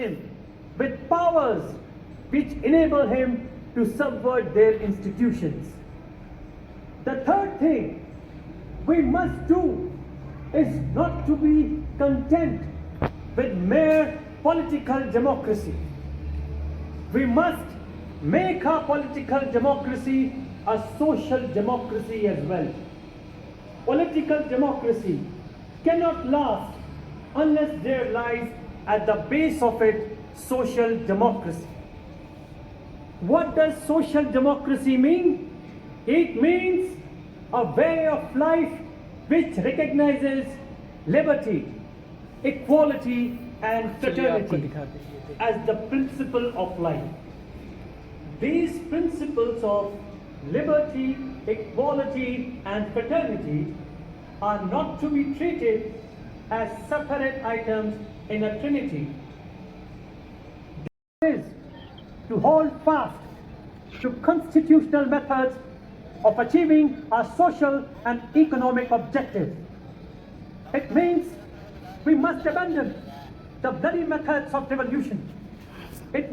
him with powers which enable him to subvert their institutions. The third thing we must do is not to be content with mere political democracy. We must make our political democracy a social democracy as well. Political democracy cannot last unless there lies at the base of it social democracy. What does social democracy mean? It means a way of life which recognizes liberty, equality, and fraternity as the principle of life. These principles of liberty, equality, and fraternity are not to be treated as separate items in a trinity. This is to hold fast to constitutional methods of achieving our social and economic objectives. It means we must abandon the bloody methods of revolution